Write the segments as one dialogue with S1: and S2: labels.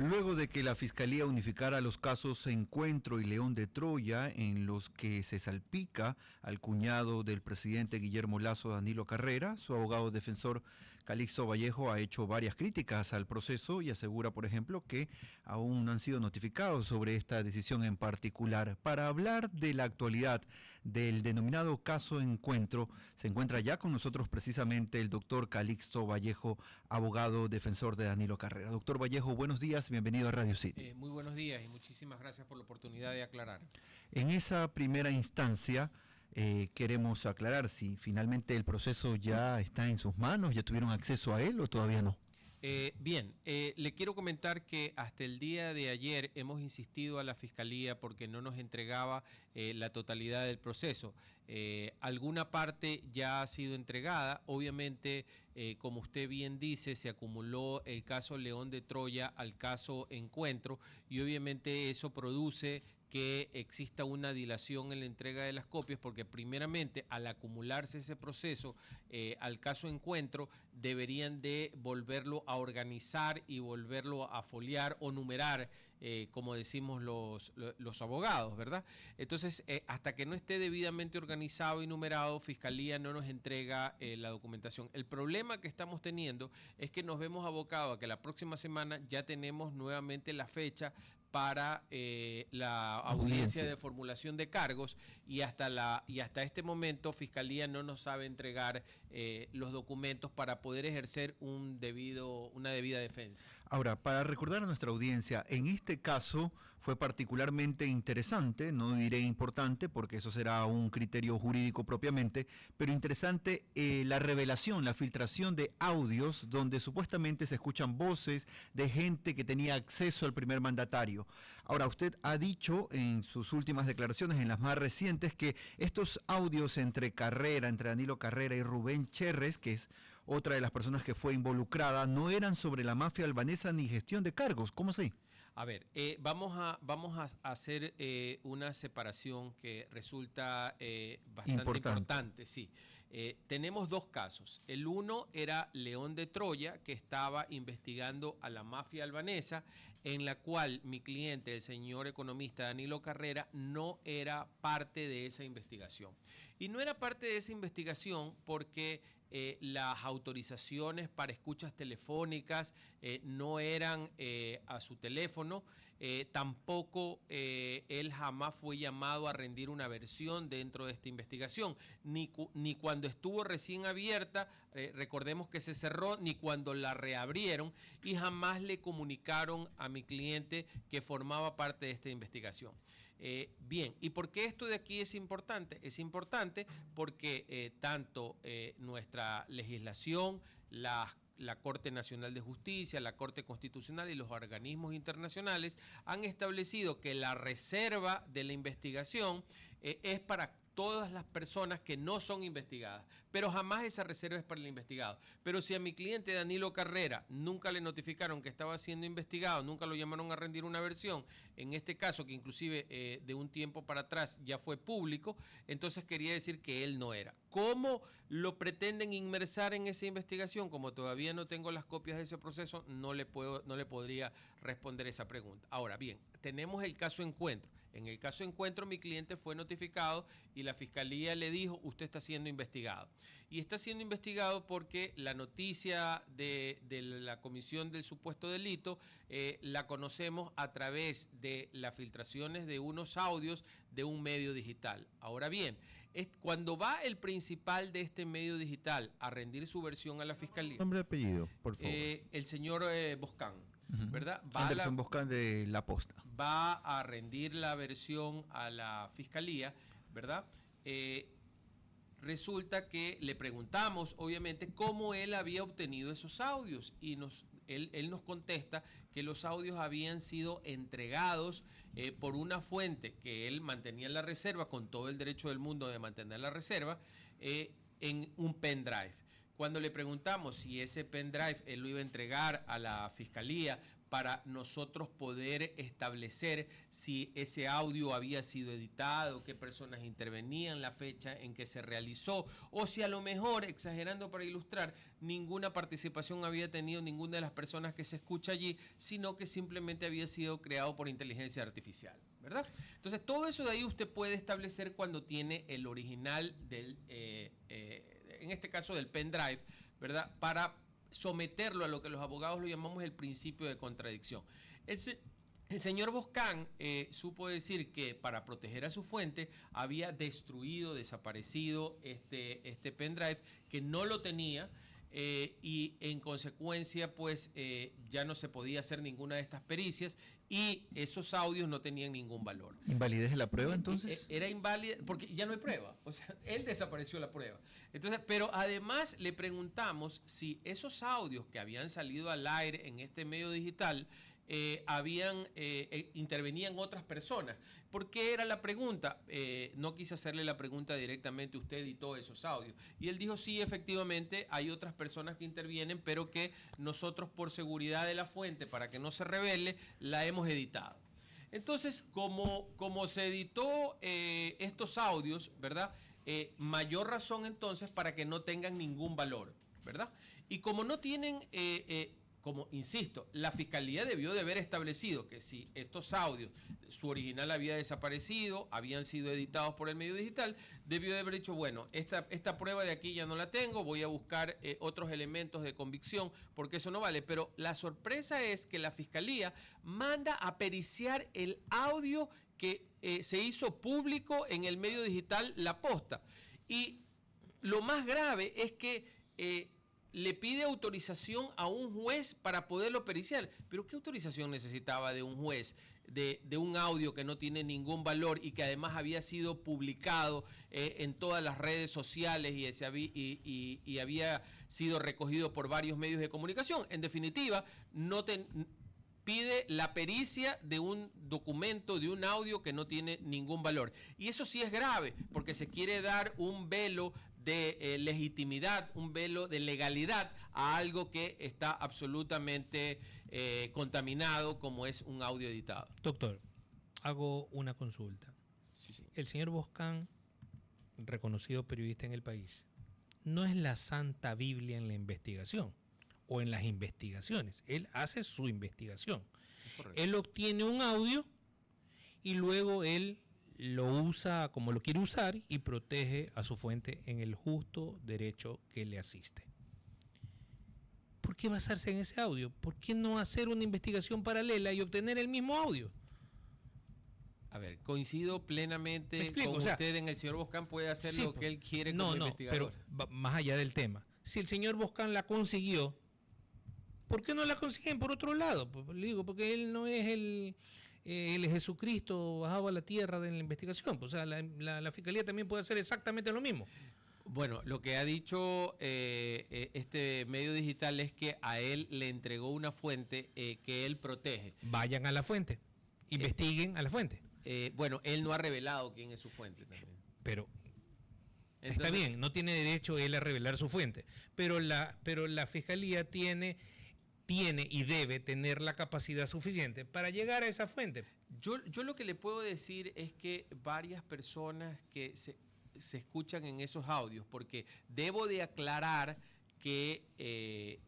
S1: Luego de que la Fiscalía unificara los casos Encuentro y León de Troya, en los que se salpica al cuñado del presidente Guillermo Lasso, Danilo Carrera, su abogado defensor Calixto Vallejo ha hecho varias críticas al proceso y asegura, por ejemplo, que aún no han sido notificados sobre esta decisión en particular. Para hablar de la actualidad del denominado caso Encuentro, se encuentra ya con nosotros precisamente el doctor Calixto Vallejo, abogado defensor de Danilo Carrera. Doctor Vallejo, buenos días. Bienvenido a Radio City.
S2: Muy buenos días y muchísimas gracias por la oportunidad de aclarar.
S1: En esa primera instancia queremos aclarar si finalmente el proceso ya está en sus manos, ya tuvieron acceso a él o todavía no.
S2: Le quiero comentar que hasta el día de ayer hemos insistido a la Fiscalía porque no nos entregaba la totalidad del proceso. Alguna parte ya ha sido entregada, obviamente, como usted bien dice, se acumuló el caso León de Troya al caso Encuentro y obviamente eso produce que exista una dilación en la entrega de las copias porque primeramente al acumularse ese proceso al caso Encuentro deberían de volverlo a organizar y volverlo a foliar o numerar como decimos los abogados, ¿verdad? Entonces hasta que no esté debidamente organizado y numerado, Fiscalía no nos entrega la documentación. El problema que estamos teniendo es que nos vemos abocados a que la próxima semana ya tenemos nuevamente la fecha para la audiencia de formulación de cargos y hasta este momento Fiscalía no nos sabe entregar los documentos para poder ejercer una debida defensa.
S1: Ahora, para recordar a nuestra audiencia, en este caso fue particularmente interesante, no diré importante porque eso será un criterio jurídico propiamente, pero interesante la revelación, la filtración de audios donde supuestamente se escuchan voces de gente que tenía acceso al primer mandatario. Ahora, usted ha dicho en sus últimas declaraciones, en las más recientes, que estos audios entre Danilo Carrera y Rubén Cherres, que es otra de las personas que fue involucrada, no eran sobre la mafia albanesa ni gestión de cargos. ¿Cómo así?
S2: A ver, vamos a hacer una separación que resulta bastante importante. Sí. Tenemos dos casos. El uno era León de Troya, que estaba investigando a la mafia albanesa, en la cual mi cliente, el señor economista Danilo Carrera, no era parte de esa investigación. Y no era parte de esa investigación porque las autorizaciones para escuchas telefónicas no eran a su teléfono, tampoco él jamás fue llamado a rendir una versión dentro de esta investigación, ni cuando estuvo recién abierta, recordemos que se cerró, ni cuando la reabrieron, y jamás le comunicaron a mi cliente que formaba parte de esta investigación. Bien, ¿y por qué esto de aquí es importante? Es importante porque tanto nuestra legislación, la Corte Nacional de Justicia, la Corte Constitucional y los organismos internacionales han establecido que la reserva de la investigación es para todas las personas que no son investigadas, pero jamás esa reserva es para el investigado. Pero si a mi cliente Danilo Carrera nunca le notificaron que estaba siendo investigado, nunca lo llamaron a rendir una versión, en este caso que inclusive de un tiempo para atrás ya fue público, entonces quería decir que él no era. ¿Cómo lo pretenden inmersar en esa investigación? Como todavía no tengo las copias de ese proceso, no le podría responder esa pregunta. Ahora bien, tenemos el caso Encuentro. En el caso Encuentro mi cliente fue notificado y la Fiscalía le dijo, usted está siendo investigado. Y está siendo investigado porque la noticia de la comisión del supuesto delito la conocemos a través de las filtraciones de unos audios de un medio digital. Ahora bien, cuando va el principal de este medio digital a rendir su versión a la Fiscalía.
S1: Nombre y apellido, por favor.
S2: El señor Boscán. ¿Verdad?
S1: Anderson Boscán de La Posta.
S2: Va a rendir la versión a la Fiscalía, ¿verdad? Resulta que le preguntamos, obviamente, cómo él había obtenido esos audios y él nos contesta que los audios habían sido entregados por una fuente que él mantenía en la reserva, con todo el derecho del mundo de mantener la reserva, en un pendrive. Cuando le preguntamos si ese pendrive él lo iba a entregar a la fiscalía para nosotros poder establecer si ese audio había sido editado, qué personas intervenían, la fecha en que se realizó, o si a lo mejor, exagerando para ilustrar, ninguna participación había tenido ninguna de las personas que se escucha allí, sino que simplemente había sido creado por inteligencia artificial, ¿verdad? Entonces, todo eso de ahí usted puede establecer cuando tiene el original del, en este caso del pendrive, ¿verdad? Para someterlo a lo que los abogados lo llamamos el principio de contradicción. El señor Boscán supo decir que para proteger a su fuente había destruido, desaparecido este pendrive, que no lo tenía, y en consecuencia pues ya no se podía hacer ninguna de estas pericias y esos audios no tenían ningún valor.
S1: ¿Invalidez de la prueba entonces?
S2: Era inválida porque ya no hay prueba, o sea, él desapareció la prueba. Entonces, pero además le preguntamos si esos audios que habían salido al aire en este medio digital intervenían otras personas. ¿Por qué era la pregunta? No quise hacerle la pregunta directamente, usted editó esos audios. Y él dijo, sí, efectivamente, hay otras personas que intervienen, pero que nosotros por seguridad de la fuente, para que no se revele, la hemos editado. Entonces, como se editó estos audios, ¿verdad? Mayor razón entonces para que no tengan ningún valor, ¿verdad? Y como no tienen... como insisto, la fiscalía debió de haber establecido que si estos audios, su original había desaparecido, habían sido editados por el medio digital, debió de haber dicho, bueno, esta prueba de aquí ya no la tengo, voy a buscar otros elementos de convicción, porque eso no vale. Pero la sorpresa es que la fiscalía manda a periciar el audio que se hizo público en el medio digital La Posta. Y lo más grave es que... le pide autorización a un juez para poderlo periciar. ¿Pero qué autorización necesitaba de un juez de un audio que no tiene ningún valor y que además había sido publicado en todas las redes sociales y había sido recogido por varios medios de comunicación? En definitiva, pide la pericia de un documento, de un audio que no tiene ningún valor. Y eso sí es grave, porque se quiere dar un velo de legitimidad, un velo de legalidad a algo que está absolutamente contaminado, como es un audio editado.
S3: Doctor, hago una consulta.
S2: Sí.
S3: El señor Boscán, reconocido periodista en el país, no es la Santa Biblia en la investigación o en las investigaciones. Él hace su investigación. Él obtiene un audio y luego él lo usa como lo quiere usar y protege a su fuente en el justo derecho que le asiste. ¿Por qué basarse en ese audio? ¿Por qué no hacer una investigación paralela y obtener el mismo audio?
S2: A ver, coincido plenamente con usted en el señor Boscán puede hacer lo que él quiere como investigador.
S3: Pero más allá del tema. Si el señor Boscán la consiguió, ¿por qué no la consiguen por otro lado? Pues, le digo, porque él no es el Jesucristo bajado a la tierra de la investigación. Pues, o sea, la fiscalía también puede hacer exactamente lo mismo.
S2: Bueno, lo que ha dicho este medio digital es que a él le entregó una fuente que él protege.
S3: Vayan a la fuente, investiguen a la fuente.
S2: Bueno, él no ha revelado quién es su fuente también.
S3: Pero entonces, está bien, no tiene derecho él a revelar su fuente, pero la fiscalía tiene y debe tener la capacidad suficiente para llegar a esa fuente.
S2: Yo lo que le puedo decir es que varias personas que se escuchan en esos audios, porque debo de aclarar que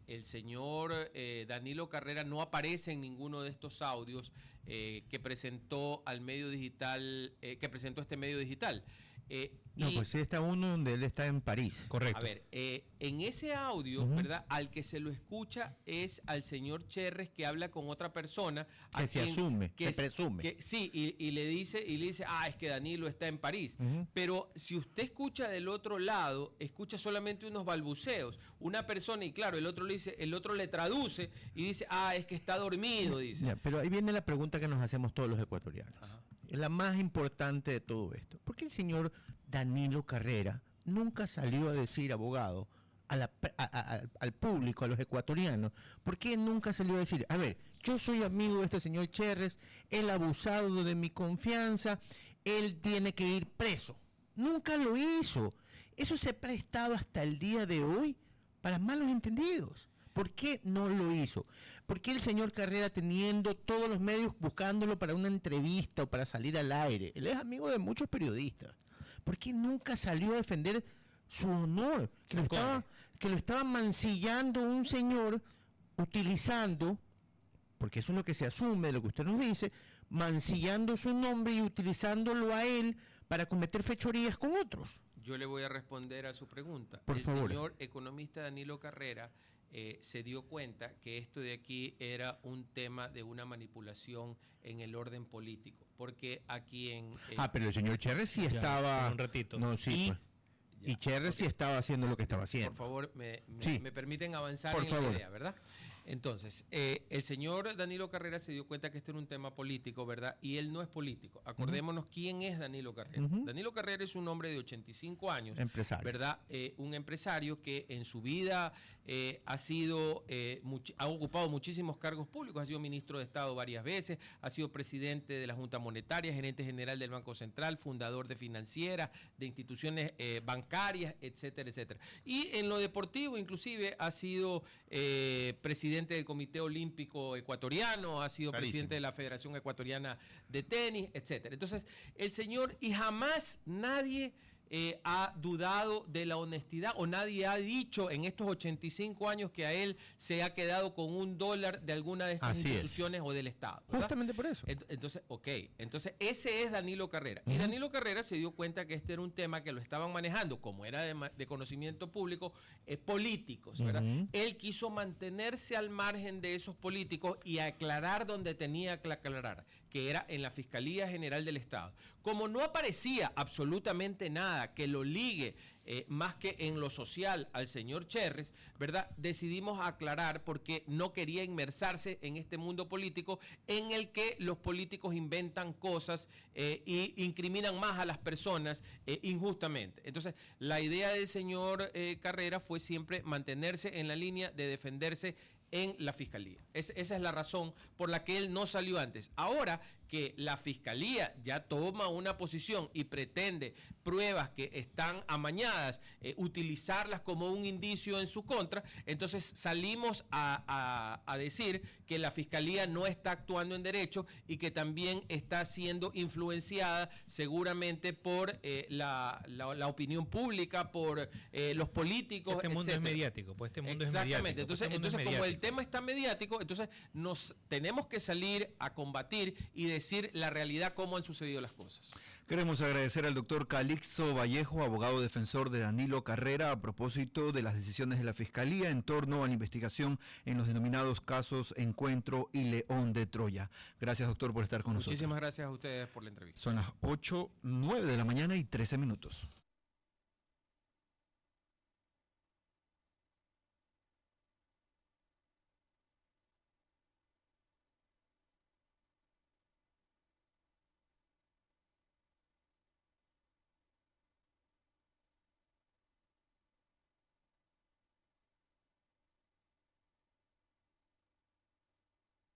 S2: el señor Danilo Carrera no aparece en ninguno de estos audios que presentó al medio digital, que presentó este medio digital.
S1: Pues sí está uno donde él está en París.
S3: Correcto.
S2: A ver, en ese audio, ¿verdad? Al que se lo escucha es al señor Cherres que habla con otra persona.
S1: Que se presume.
S2: Sí, y le dice, es que Danilo está en París. Pero si usted escucha del otro lado, escucha solamente unos balbuceos. Una persona, y claro, el otro le traduce y dice, es que está dormido, dice.
S1: Ya, pero ahí viene la pregunta que nos hacemos todos los ecuatorianos.
S2: Ajá.
S1: Es la más importante de todo esto. ¿Por qué el señor Danilo Carrera nunca salió a decir, abogado, al público, a los ecuatorianos? ¿Por qué nunca salió a decir, a ver, yo soy amigo de este señor Cherres, él ha abusado de mi confianza, él tiene que ir preso? Nunca lo hizo. Eso se ha prestado hasta el día de hoy
S4: para malos entendidos. ¿Por qué no lo hizo? ¿Por qué el señor Carrera, teniendo todos los medios buscándolo para una entrevista o para salir al aire? Él es amigo de muchos periodistas. ¿Por qué nunca salió a defender su honor? Que lo estaba mancillando un señor utilizando, porque eso es lo que se asume de lo que usted nos dice, mancillando su nombre y utilizándolo a él para cometer fechorías con otros.
S2: Yo le voy a responder a su pregunta.
S4: Por favor.
S2: El señor economista Danilo Carrera se dio cuenta que esto de aquí era un tema de una manipulación en el orden político, porque aquí en...
S4: pero el señor Cherry sí estaba...
S3: Un ratito.
S4: No, sí, y Cherry sí estaba haciendo lo que estaba haciendo.
S2: Por favor,
S4: Sí.
S2: me permiten avanzar
S4: Por
S2: en
S4: favor.
S2: la idea, ¿verdad? Entonces, el señor Danilo Carrera se dio cuenta que este era un tema político, ¿verdad? Y él no es político. Acordémonos quién es Danilo Carrera. Danilo Carrera es un hombre de 85 años,
S4: Empresario.
S2: ¿verdad? Un empresario que en su vida ha ocupado muchísimos cargos públicos, ha sido ministro de Estado varias veces, ha sido presidente de la Junta Monetaria, gerente general del Banco Central, fundador de financieras, de instituciones bancarias, etcétera, etcétera. Y en lo deportivo, inclusive, ha sido presidente del Comité Olímpico Ecuatoriano, ha sido presidente de la Federación Ecuatoriana de Tenis, etcétera. Entonces, el señor, y jamás nadie ha dudado de la honestidad, o nadie ha dicho en estos 85 años que a él se ha quedado con $1 de alguna de estas instituciones o del Estado, ¿verdad?
S4: Justamente por eso.
S2: Entonces, entonces ese es Danilo Carrera. Y Danilo Carrera se dio cuenta que este era un tema que lo estaban manejando, como era de conocimiento público, políticos, ¿verdad? Él quiso mantenerse al margen de esos políticos y aclarar donde tenía que aclarar, que era en la Fiscalía General del Estado. Como no aparecía absolutamente nada que lo ligue más que en lo social al señor Cherres, ¿verdad? Decidimos aclarar porque no quería inmersarse en este mundo político en el que los políticos inventan cosas y incriminan más a las personas injustamente. Entonces, la idea del señor Carrera fue siempre mantenerse en la línea de defenderse en la Fiscalía. Esa es la razón por la que él no salió antes. Ahora que la Fiscalía ya toma una posición y pretende pruebas que están amañadas, utilizarlas como un indicio en su contra, entonces salimos a decir que la Fiscalía no está actuando en derecho y que también está siendo influenciada seguramente por la opinión pública, por los políticos,
S3: Este mundo
S2: etcétera.
S3: es mediático, pues este mundo
S2: Exactamente.
S3: es mediático.
S2: Entonces como el tema está mediático, entonces nos tenemos que salir a combatir y decir la realidad, cómo han sucedido las cosas.
S1: Queremos agradecer al doctor Calixto Vallejo, abogado defensor de Danilo Carrera, a propósito de las decisiones de la Fiscalía en torno a la investigación en los denominados casos Encuentro y León de Troya. Gracias, doctor, por estar con nosotros.
S2: Muchísimas gracias a ustedes por la entrevista.
S1: Son las 8:09 de la mañana y 13 minutos.